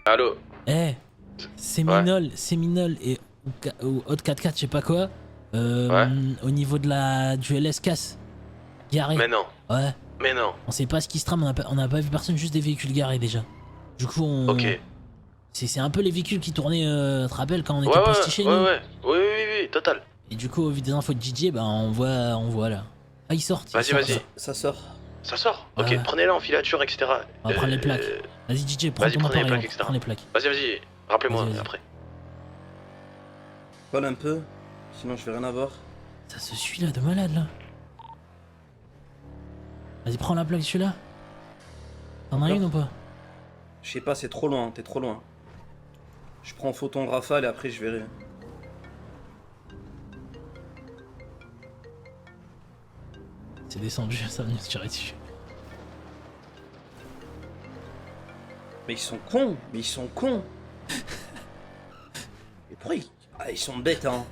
Allô? Eh, Ouais, Séminole et ou Haute 4x4, je sais pas quoi. ouais. Au niveau du LS Casse, garé. Mais non, Ouais, mais non. on sait pas ce qui se trame, on a pas vu personne, juste des véhicules garés déjà. Du coup, Ok. c'est un peu les véhicules qui tournaient, tu te rappelles, quand on Ouais, était ouais, postés chez ouais, nous. ouais. Oui, oui, oui, oui, total. Et du coup, au vu des infos de DJ, bah on voit là. Ah, ils Vas-y, sortent vas-y. là. Ça sort. Ça sort? Ouais, Ok, ouais. prenez-la en filature, etc. On va prendre les plaques. Vas-y, DJ, prends Vas-y, ton prenez les appareil, on plaques, etc. prend les plaques. Vas-y, vas-y. Vas-y, Rappelez-moi vas-y. après. Colle un peu, sinon je vais rien avoir. Ça se suit là, de malade là. Vas-y, prends la plaque celui-là. T'en as D'accord. une ou pas? Je sais pas, c'est trop loin, t'es trop loin. Je prends photon de rafale et après je verrai. C'est descendu, ça va venir se tirer dessus. Mais ils sont cons, mais ils sont cons. Et pourquoi ils sont bêtes, hein.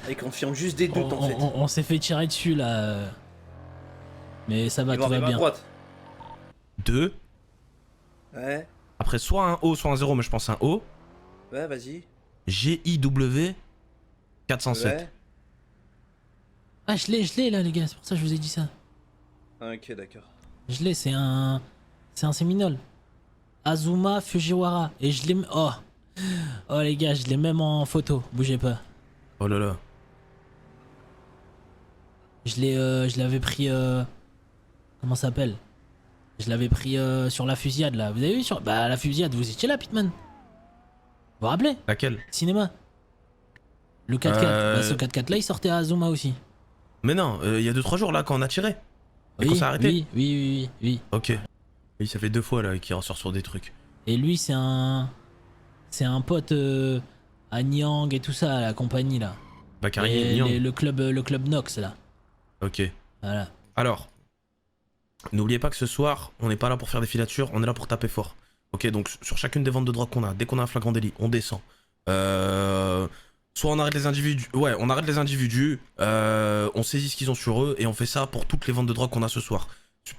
Ils confirment juste des doutes en fait. On s'est fait tirer dessus là. Mais ça va, Ils tout vont va arriver à bien. droite. 2. Ouais, Après, soit un O, soit un 0, mais je pense un O. ouais, vas-y. GIW 407. Ouais. Ah, je l'ai là, les gars, c'est pour ça que je vous ai dit ça. Ah, ok, d'accord. Je l'ai, c'est un. C'est un Séminole. Azuma Fujiwara. Et je l'ai. Oh! Oh, les gars, je l'ai même en photo, bougez pas. Oh là là. Je l'avais pris. Comment ça s'appelle? Je l'avais pris sur la fusillade là. Vous avez vu sur. Bah, la fusillade, vous étiez là, Pitman. Vous vous rappelez? Laquelle? Cinéma. Le 4x4. Bah, ce 4x4 là, il sortait à Azuma aussi. Mais non, il y a 2-3 jours là quand on a tiré. Et Oui, qu'on s'est arrêté. oui. Ok. Oui, ça fait 2 fois là qu'il ressort sur des trucs. Et lui, c'est un. C'est un pote à Niang et tout ça, la compagnie là. Bakary Et Niang. le club Nox là. Ok. Voilà. Alors, n'oubliez pas que ce soir, on n'est pas là pour faire des filatures, on est là pour taper fort. Ok, donc sur chacune des ventes de drogue qu'on a, dès qu'on a un flagrant délit, on descend. Soit on arrête les individus, ouais, on arrête les individus, on saisit ce qu'ils ont sur eux et on fait ça pour toutes les ventes de drogue qu'on a ce soir.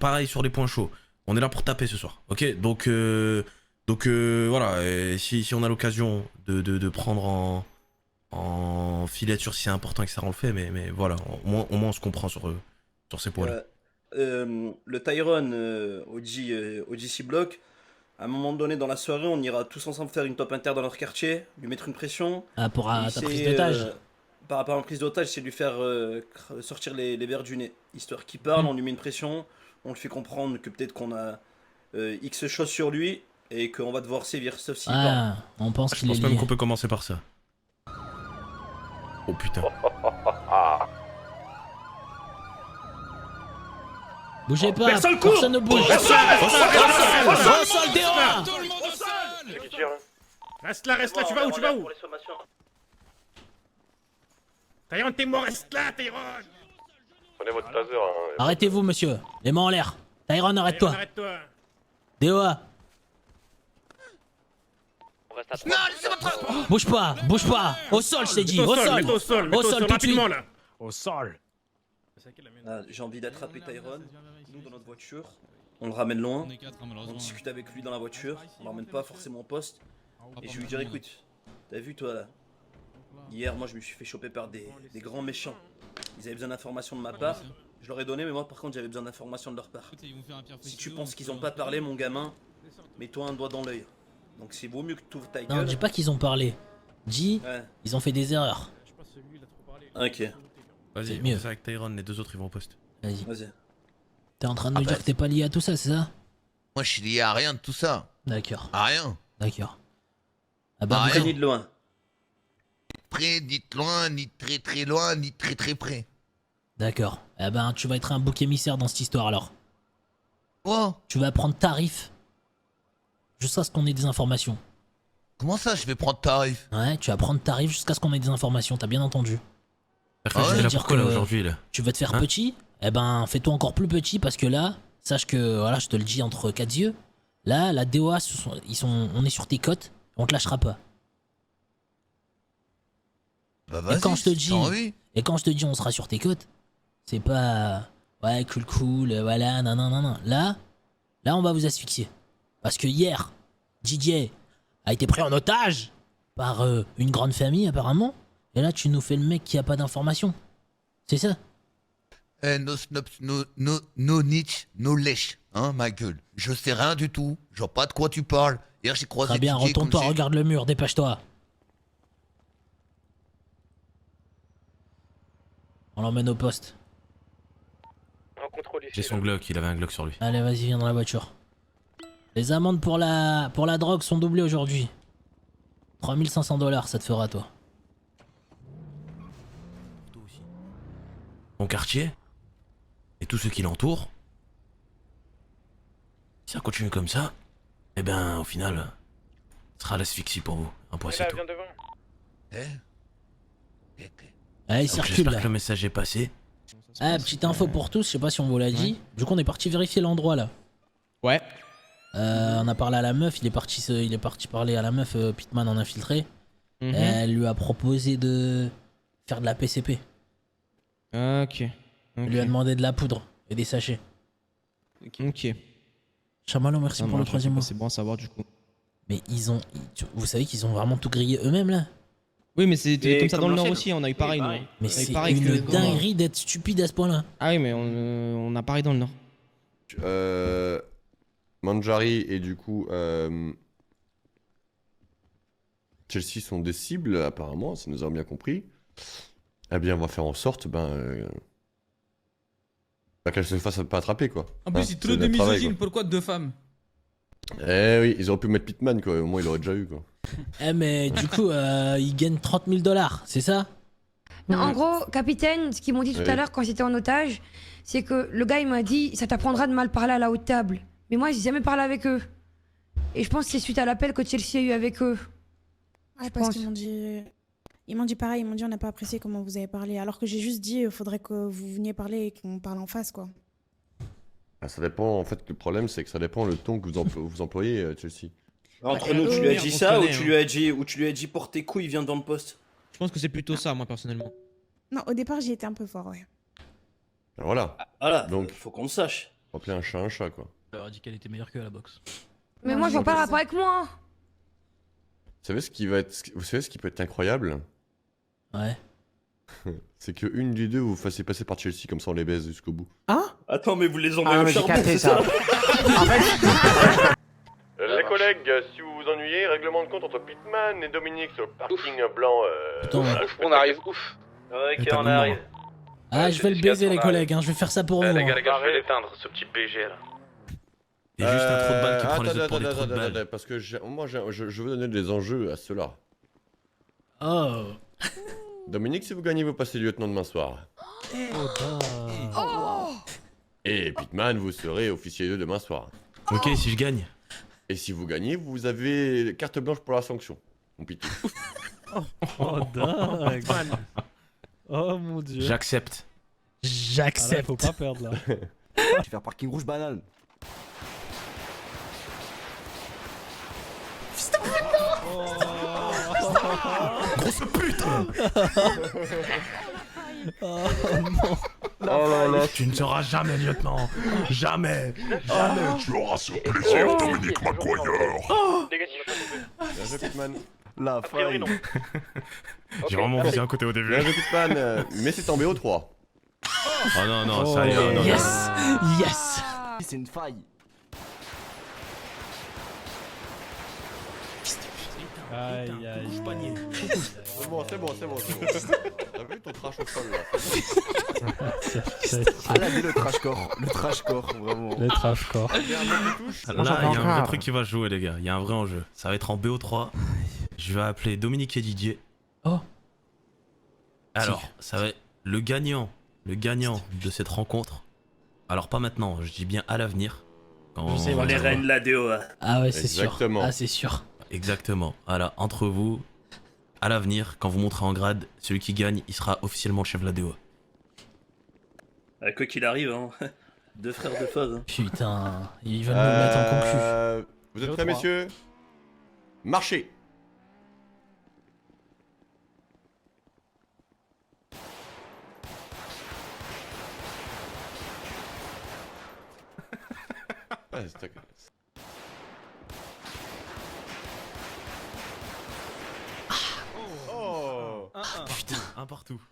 Pareil sur les points chauds, on est là pour taper ce soir. Ok, donc voilà, et si on a l'occasion de prendre en filature si c'est important et que ça on le fait, mais voilà, au moins on se comprend sur ces points-là. Le Tyrone au GC Block, à un moment donné dans la soirée, on ira tous ensemble faire une top inter dans leur quartier, lui mettre une pression. Ah, pour Et ta c'est, prise d'otage. par rapport à une prise d'otage, c'est lui faire sortir les verres du nez. Histoire qu'il parle, on lui met une pression, on le fait comprendre que peut-être qu'on a X choses sur lui et qu'on va devoir sévir, sauf s'il parle. Ah, on pense Je qu'il est pense même lié. qu'on peut commencer par ça. Oh putain. Bougez pas, Personne court. personne ne bouge. Au sol, Au sol, Déo. Tout le monde au sol! C'est qui tire là? Reste là, tu vas où, Tyrone, t'es mort, reste là, Tyrone! Prenez votre taser. Hein. Arrêtez-vous, monsieur. Les mains en l'air. Tyron, arrête-toi. Arrête-toi! Déoa, bouge pas. Au sol, je t'ai dit. Au sol. Mets-toi au sol, mets-toi Au sol, tout de rapidement suite. là! Au sol! Ah, j'ai envie d'attraper Tyrone, nous dans notre voiture, on le ramène loin, on discute avec lui dans la voiture, on l'emmène pas forcément au poste, et je lui dis écoute, t'as vu toi là, hier moi je me suis fait choper par des grands méchants, ils avaient besoin d'informations de ma part, je leur ai donné mais moi par contre j'avais besoin d'informations de leur part. Si tu penses qu'ils ont pas parlé mon gamin, mets-toi un doigt dans l'œil. Donc c'est vaut mieux que tu ouvres ta Non, gueule. dis pas qu'ils ont parlé. Dis, Ouais, ils ont fait des erreurs. ok, Vas-y, C'est on mieux. fait ça avec Tyrone, les 2 autres ils vont au poste. Vas-y. vas-y. T'es en train de Ah me bah, dire que t'es pas lié à tout ça, c'est ça? Moi, je suis lié à rien de tout ça. D'accord, À rien. d'accord. Ah Ah, bah, rien. vous- Ni de loin. Près, ni de loin, ni très très loin, ni très très près. d'accord. Eh ben, tu vas être un bouc émissaire dans cette histoire alors. Oh, Tu vas prendre tarif. Jusqu'à ce qu'on ait des informations. comment ça, je vais prendre tarif? Ouais, tu vas prendre tarif jusqu'à ce qu'on ait des informations, t'as bien entendu. Enfin, Ah je ouais, suis là dire pourquoi là que- aujourd'hui là? Tu veux te faire Hein? petit? Eh ben, fais-toi encore plus petit parce que là, sache que, voilà, je te le dis entre quatre yeux, là, la DOA, on est sur tes côtes, on te lâchera pas. Bah vas-y, quand je te si dis- t'as envie. Et quand je te dis on sera sur tes côtes, c'est pas, ouais, cool, voilà, non. Là, on va vous asphyxier. Parce que hier, Didier a été pris en otage par une grande famille apparemment. Et là, tu nous fais le mec qui a pas d'informations. C'est ça? No snops, no niche, no lèche, hein, ma gueule. Je sais rien du tout, je vois pas de quoi tu parles. Hier, j'ai croisé Très bien, Didier retourne-toi, comme j'ai- regarde le mur, dépêche-toi. On l'emmène au poste. J'ai son Glock, il avait un Glock sur lui. Allez, vas-y, viens dans la voiture. Les amendes pour la drogue sont doublées aujourd'hui. 3500 $, ça te fera toi. Mon quartier et tous ceux qui l'entourent. Si ça continue comme ça, eh ben au final, ce sera l'asphyxie pour vous. Un point c'est tout. Eh Allez, Donc, circule j'espère là. que le message est passé. Ah, petite info pour tous, je sais pas si on vous l'a dit. Du coup, on est parti vérifier l'endroit là. Ouais. On a parlé à la meuf, il est parti parler à la meuf, Pitman en infiltré. Mhm. Elle lui a proposé de faire de la PCP. Ok. Elle lui a demandé de la poudre et des sachets. Ok. Chamallow, merci Ça pour le marche, troisième mot. c'est bon à savoir du coup. Mais vous savez qu'ils ont vraiment tout grillé eux-mêmes là. Oui, mais c'est Et comme ça comme dans le Nord l'ancienne. aussi, on a eu pareil, nous. pareil. Mais On a eu c'est pareil une que- dinguerie d'être stupide à ce point-là. Ah oui, mais on a pareil dans le Nord. Manjari et du coup Chelsea sont des cibles apparemment, ça nous a bien compris. Eh bien, on va faire en sorte qu'elles se fassent pas attraper quoi. En Hein, plus, il c'est trop de notre travail, misogyne, pourquoi deux femmes? quoi. Eh oui, ils auraient pu mettre Pitman quoi, au moins il aurait déjà eu quoi. Eh mais du coup, ils gagnent 30 000 $, c'est ça? Non, en gros, capitaine, ce qu'ils m'ont dit tout Oui. à l'heure quand j'étais en otage, c'est que le gars il m'a dit ça t'apprendra de mal parler à la haute table. Mais moi j'ai jamais parlé avec eux. Et je pense que c'est suite à l'appel que Chelsea a eu avec eux. Ouais, Je parce pense. qu'ils m'ont dit. Ils m'ont dit pareil, ils m'ont dit on n'a pas apprécié comment vous avez parlé. Alors que j'ai juste dit il faudrait que vous veniez parler et qu'on parle en face, quoi. Ah, ça dépend, en fait le problème c'est que ça dépend le ton que vous employez Chelsea. Entre nous, tu lui as dit on ça connaît, ou tu lui as dit porte tes couilles, viens dans le poste? Je pense que c'est plutôt ça, moi, personnellement. Non, au départ, j'y étais un peu fort, ouais. Alors voilà, Voilà, Donc. donc faut qu'on le sache. on va appeler un chat quoi. Elle leur a dit qu'elle était meilleure que à la boxe. Mais Non, moi je vois j'ai pas le pas rapport avec moi. Vous savez ce qui peut être incroyable? Ouais. C'est que une des deux vous fassiez passer par Chelsea comme ça on les baise jusqu'au bout. Attends, mais vous les envoyez Ah, au mais j'ai charbon, capté c'est ça. ça? Les collègues, si vous vous ennuyez, règlement de compte entre Pitman et Dominique sur le parking blanc. Putain, voilà, On arrive, ouf. Ok, T'as on comment, arrive. Ah, je vais le baiser les collègues, hein. Je vais faire ça pour vous. Les gars, hein. je vais l'éteindre, ce petit BG là. Et juste un trou de balle qui prend les attends, autres pour des attends, trous de attends, balle. parce que moi je veux donner des enjeux à cela. Oh. Dominique, si vous gagnez, vous passez lieutenant demain soir. Et Pitman, vous serez officier 2 demain soir. Ok, si je gagne. Et si vous gagnez, vous avez carte blanche pour la sanction. Mon pitou. Oh, dingue. Oh mon dieu. J'accepte. J'accepte. Faut pas perdre là. Je vais faire parking rouge banane. Grosse pute. Oh non. Oh là là. Tu ne seras jamais lieutenant. Jamais. Tu auras ce plaisir, Dominique McGuire. Bien joué, Pitman. La faille. J'ai vraiment visé un côté au début. Bien joué, Pitman. Mais c'est en BO3. Oh non, non, ça y est. Non, non. Yes. Yes. C'est une faille. Aïe aïe. C'est bon. T'as vu ton trash au sol là? Ah là, dès le trash core, vraiment. Les trash corps. Là, il y a un vrai truc qui va se jouer, les gars. Il y a un vrai enjeu. Ça va être en BO3. Je vais appeler Dominique et Didier. Oh. Alors, ça va être le gagnant de cette rencontre. Alors, pas maintenant, je dis bien à l'avenir. Quand- Je sais, On les reines de la DOA. Ah ouais, c'est sûr. Exactement. Ah, c'est sûr. Exactement. Voilà, entre vous, à l'avenir, quand vous monterez en grade, celui qui gagne, il sera officiellement chef de la DOA. Quoi qu'il arrive, hein. Deux frères de phase. Hein. Putain, ils veulent nous mettre en concu. Vous êtes prêts, messieurs? Marchez. partout.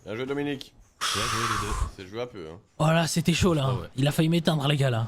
Bien joué Dominique. Bien joué les deux. C'est joué un peu hein. Oh là, c'était chaud là. Ah ouais. Il a failli m'éteindre, les gars là.